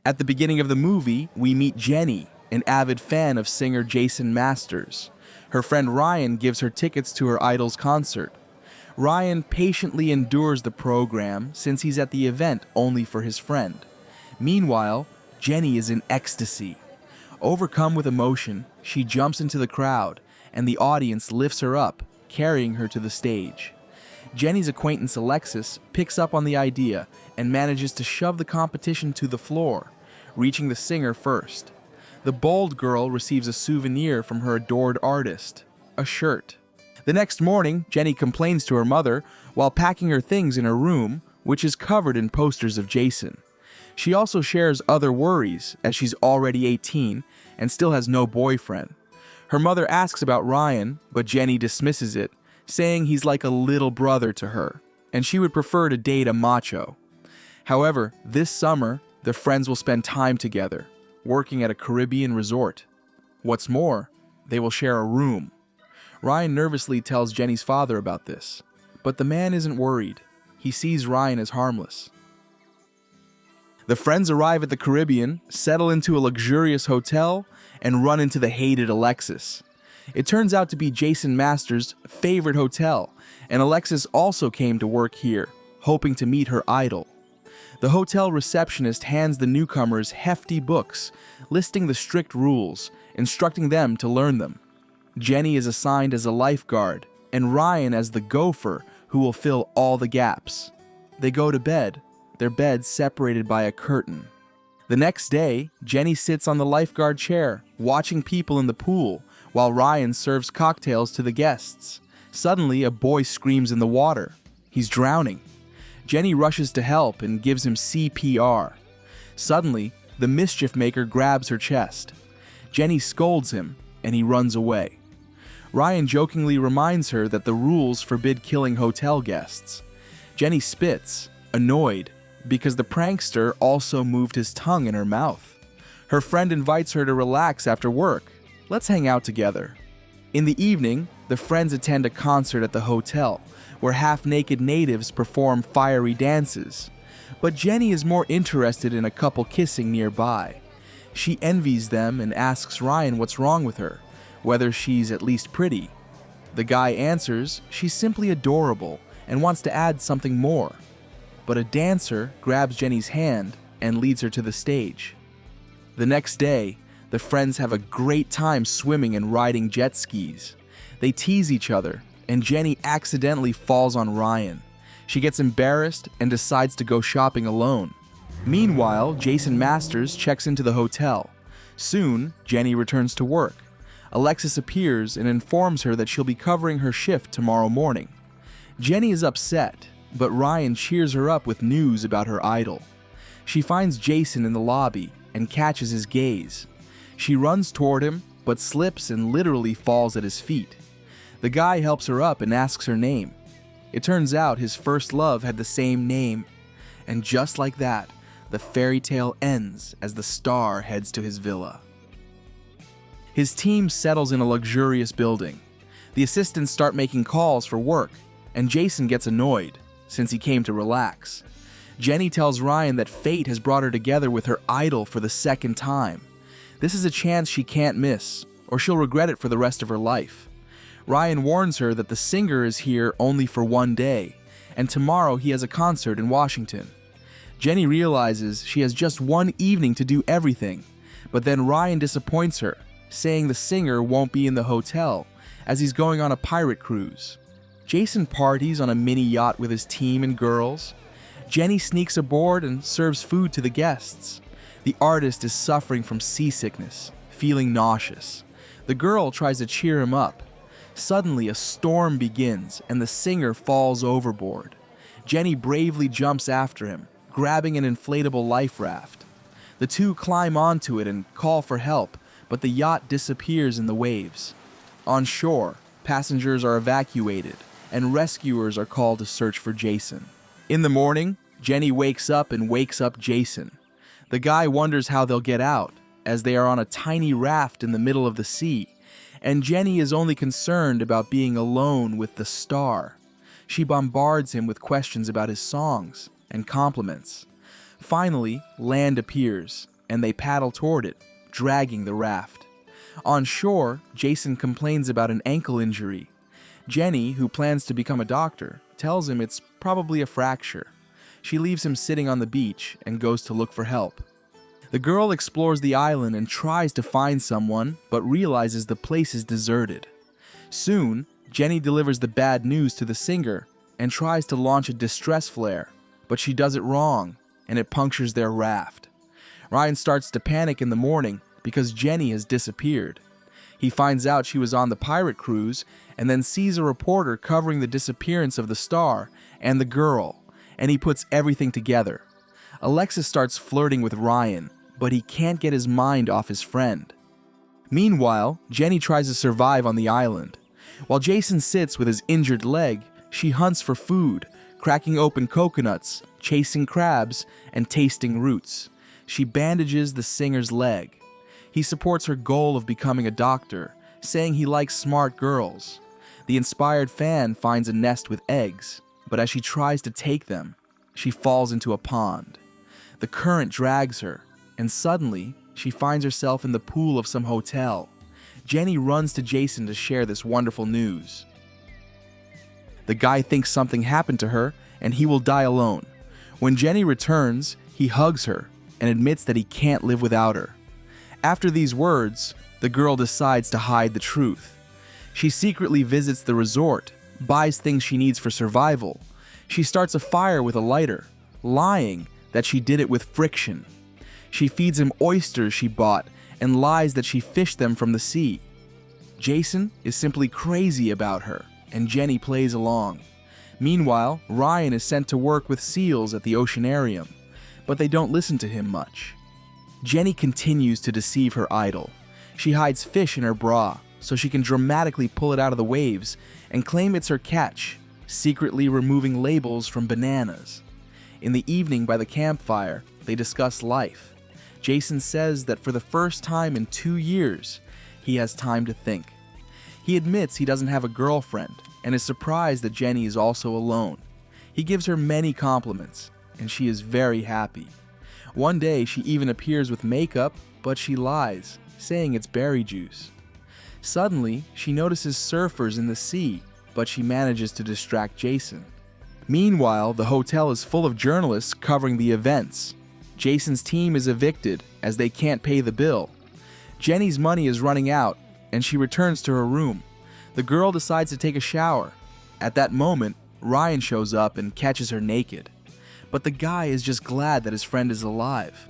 At the beginning of the movie, we meet Jenny, an avid fan of singer Jason Masters. Her friend Ryan gives her tickets to her idol's concert. Ryan patiently endures the program since he's at the event only for his friend. Meanwhile, Jenny is in ecstasy. Overcome with emotion, she jumps into the crowd, and the audience lifts her up, carrying her to the stage. Jenny's acquaintance Alexis picks up on the idea and manages to shove the competition to the floor, reaching the singer first. The bold girl receives a souvenir from her adored artist, a shirt. The next morning, Jenny complains to her mother while packing her things in her room, which is covered in posters of Jason. She also shares other worries, as she's already 18 and still has no boyfriend. Her mother asks about Ryan, but Jenny dismisses it, saying he's like a little brother to her, and she would prefer to date a macho. However, this summer, the friends will spend time together, working at a Caribbean resort. What's more, they will share a room. Ryan nervously tells Jenny's father about this, but the man isn't worried. He sees Ryan as harmless. The friends arrive at the Caribbean, settle into a luxurious hotel, and run into the hated Alexis. It turns out to be Jason Masters' favorite hotel, and Alexis also came to work here, hoping to meet her idol. The hotel receptionist hands the newcomers hefty books, listing the strict rules, instructing them to learn them. Jenny is assigned as a lifeguard, and Ryan as the gopher who will fill all the gaps. They go to bed, their beds separated by a curtain. The next day, Jenny sits on the lifeguard chair, watching people in the pool, while Ryan serves cocktails to the guests. Suddenly, a boy screams in the water. He's drowning. Jenny rushes to help and gives him CPR. Suddenly, the mischief maker grabs her chest. Jenny scolds him, and he runs away. Ryan jokingly reminds her that the rules forbid killing hotel guests. Jenny spits, annoyed, because the prankster also moved his tongue in her mouth. Her friend invites her to relax after work. Let's hang out together. In the evening, the friends attend a concert at the hotel, where half-naked natives perform fiery dances. But Jenny is more interested in a couple kissing nearby. She envies them and asks Ryan what's wrong with her, whether she's at least pretty. The guy answers she's simply adorable and wants to add something more. But a dancer grabs Jenny's hand and leads her to the stage. The next day, the friends have a great time swimming and riding jet skis. They tease each other, and Jenny accidentally falls on Ryan. She gets embarrassed and decides to go shopping alone. Meanwhile, Jason Masters checks into the hotel. Soon, Jenny returns to work. Alexis appears and informs her that she'll be covering her shift tomorrow morning. Jenny is upset, but Ryan cheers her up with news about her idol. She finds Jason in the lobby and catches his gaze. She runs toward him, but slips and literally falls at his feet. The guy helps her up and asks her name. It turns out his first love had the same name. And just like that, the fairy tale ends as the star heads to his villa. His team settles in a luxurious building. The assistants start making calls for work, and Jason gets annoyed, since he came to relax. Jenny tells Ryan that fate has brought her together with her idol for the second time. This is a chance she can't miss, or she'll regret it for the rest of her life. Ryan warns her that the singer is here only for one day, and tomorrow he has a concert in Washington. Jenny realizes she has just one evening to do everything, but then Ryan disappoints her, saying the singer won't be in the hotel, as he's going on a pirate cruise. Jason parties on a mini yacht with his team and girls. Jenny sneaks aboard and serves food to the guests. The artist is suffering from seasickness, feeling nauseous. The girl tries to cheer him up. Suddenly, a storm begins and the singer falls overboard. Jenny bravely jumps after him, grabbing an inflatable life raft. The two climb onto it and call for help, but the yacht disappears in the waves. On shore, passengers are evacuated, and rescuers are called to search for Jason. In the morning, Jenny wakes up Jason. The guy wonders how they'll get out, as they are on a tiny raft in the middle of the sea, and Jenny is only concerned about being alone with the star. She bombards him with questions about his songs and compliments. Finally, land appears, and they paddle toward it, dragging the raft. On shore, Jason complains about an ankle injury. Jenny, who plans to become a doctor, tells him it's probably a fracture. She leaves him sitting on the beach and goes to look for help. The girl explores the island and tries to find someone, but realizes the place is deserted. Soon, Jenny delivers the bad news to the singer and tries to launch a distress flare, but she does it wrong, and it punctures their raft. Ryan starts to panic in the morning because Jenny has disappeared. He finds out she was on the pirate cruise and then sees a reporter covering the disappearance of the star and the girl, and he puts everything together. Alexis starts flirting with Ryan, but he can't get his mind off his friend. Meanwhile, Jenny tries to survive on the island. While Jason sits with his injured leg, she hunts for food, cracking open coconuts, chasing crabs, and tasting roots. She bandages the singer's leg. He supports her goal of becoming a doctor, saying he likes smart girls. The inspired fan finds a nest with eggs, but as she tries to take them, she falls into a pond. The current drags her, and suddenly, she finds herself in the pool of some hotel. Jenny runs to Jason to share this wonderful news. The guy thinks something happened to her, and he will die alone. When Jenny returns, he hugs her and admits that he can't live without her. After these words, the girl decides to hide the truth. She secretly visits the resort, buys things she needs for survival. She starts a fire with a lighter, lying that she did it with friction. She feeds him oysters she bought and lies that she fished them from the sea. Jason is simply crazy about her, and Jenny plays along. Meanwhile, Ryan is sent to work with seals at the oceanarium, but they don't listen to him much. Jenny continues to deceive her idol. She hides fish in her bra so she can dramatically pull it out of the waves and claim it's her catch, secretly removing labels from bananas. In the evening by the campfire, they discuss life. Jason says that for the first time in 2 years, he has time to think. He admits he doesn't have a girlfriend and is surprised that Jenny is also alone. He gives her many compliments, and she is very happy. One day, she even appears with makeup, but she lies, saying it's berry juice. Suddenly, she notices surfers in the sea, but she manages to distract Jason. Meanwhile, the hotel is full of journalists covering the events. Jason's team is evicted as they can't pay the bill. Jenny's money is running out, and she returns to her room. The girl decides to take a shower. At that moment, Ryan shows up and catches her naked. But the guy is just glad that his friend is alive.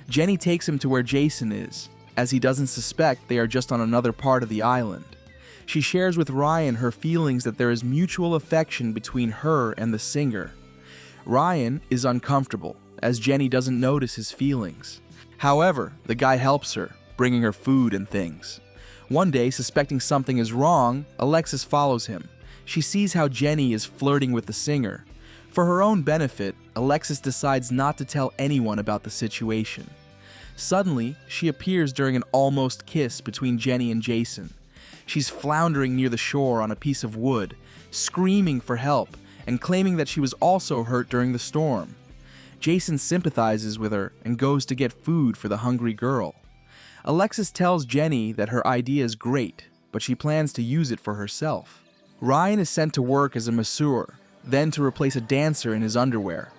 Jenny takes him to where Jason is, as he doesn't suspect they are just on another part of the island. She shares with Ryan her feelings that there is mutual affection between her and the singer. Ryan is uncomfortable, as Jenny doesn't notice his feelings. However, the guy helps her, bringing her food and things. One day, suspecting something is wrong, Alexis follows him. She sees how Jenny is flirting with the singer. For her own benefit, Alexis decides not to tell anyone about the situation. Suddenly, she appears during an almost kiss between Jenny and Jason. She's floundering near the shore on a piece of wood, screaming for help and claiming that she was also hurt during the storm. Jason sympathizes with her and goes to get food for the hungry girl. Alexis tells Jenny that her idea is great, but she plans to use it for herself. Ryan is sent to work as a masseur, then to replace a dancer in his underwear.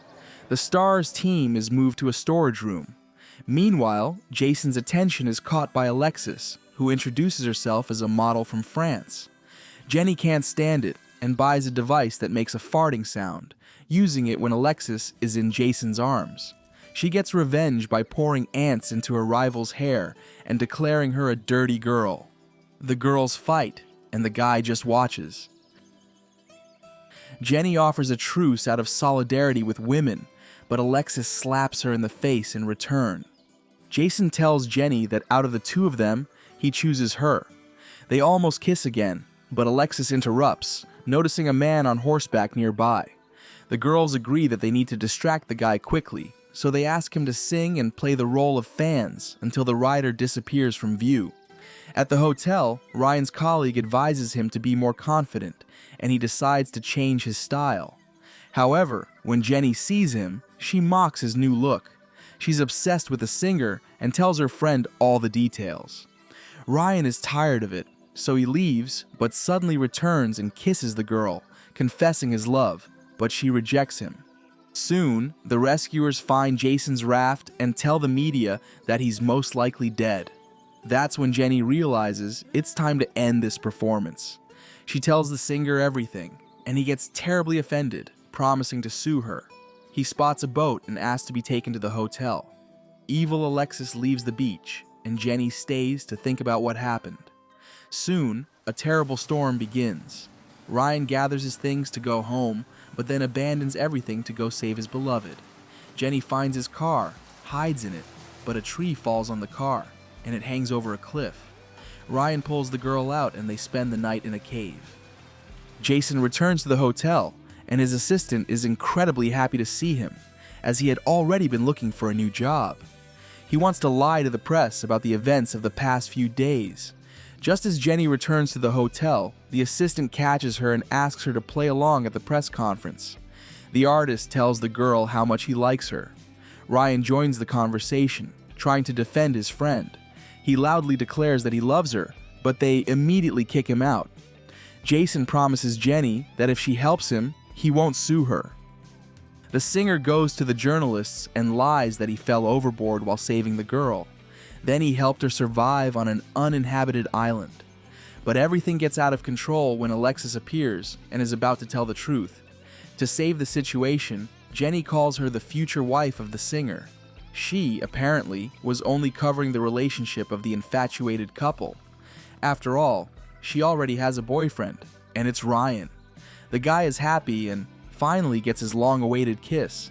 The Stars team is moved to a storage room. Meanwhile, Jason's attention is caught by Alexis, who introduces herself as a model from France. Jenny can't stand it and buys a device that makes a farting sound, using it when Alexis is in Jason's arms. She gets revenge by pouring ants into her rival's hair and declaring her a dirty girl. The girls fight, and the guy just watches. Jenny offers a truce out of solidarity with women, but Alexis slaps her in the face in return. Jason tells Jenny that out of the two of them, he chooses her. They almost kiss again, but Alexis interrupts, noticing a man on horseback nearby. The girls agree that they need to distract the guy quickly, so they ask him to sing and play the role of fans until the rider disappears from view. At the hotel, Ryan's colleague advises him to be more confident, and he decides to change his style. However, when Jenny sees him, she mocks his new look. She's obsessed with the singer and tells her friend all the details. Ryan is tired of it, so he leaves, but suddenly returns and kisses the girl, confessing his love, but she rejects him. Soon, the rescuers find Jason's raft and tell the media that he's most likely dead. That's when Jenny realizes it's time to end this performance. She tells the singer everything, and he gets terribly offended, promising to sue her. He spots a boat and asks to be taken to the hotel. Evil Alexis leaves the beach, and Jenny stays to think about what happened. Soon, a terrible storm begins. Ryan gathers his things to go home, but then abandons everything to go save his beloved. Jenny finds his car, hides in it, but a tree falls on the car, and it hangs over a cliff. Ryan pulls the girl out and they spend the night in a cave. Jason returns to the hotel, and his assistant is incredibly happy to see him, as he had already been looking for a new job. He wants to lie to the press about the events of the past few days. Just as Jenny returns to the hotel, the assistant catches her and asks her to play along at the press conference. The artist tells the girl how much he likes her. Ryan joins the conversation, trying to defend his friend. He loudly declares that he loves her, but they immediately kick him out. Jason promises Jenny that if she helps him, he won't sue her. The singer goes to the journalists and lies that he fell overboard while saving the girl. Then he helped her survive on an uninhabited island. But everything gets out of control when Alexis appears and is about to tell the truth. To save the situation, Jenny calls her the future wife of the singer. She, apparently, was only covering the relationship of the infatuated couple. After all, she already has a boyfriend, and it's Ryan. The guy is happy and finally gets his long-awaited kiss.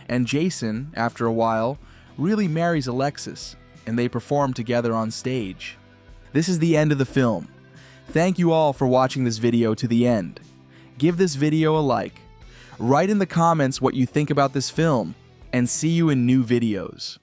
And Jason, after a while, really marries Alexis, and they perform together on stage. This is the end of the film. Thank you all for watching this video to the end. Give this video a like. Write in the comments what you think about this film, and see you in new videos.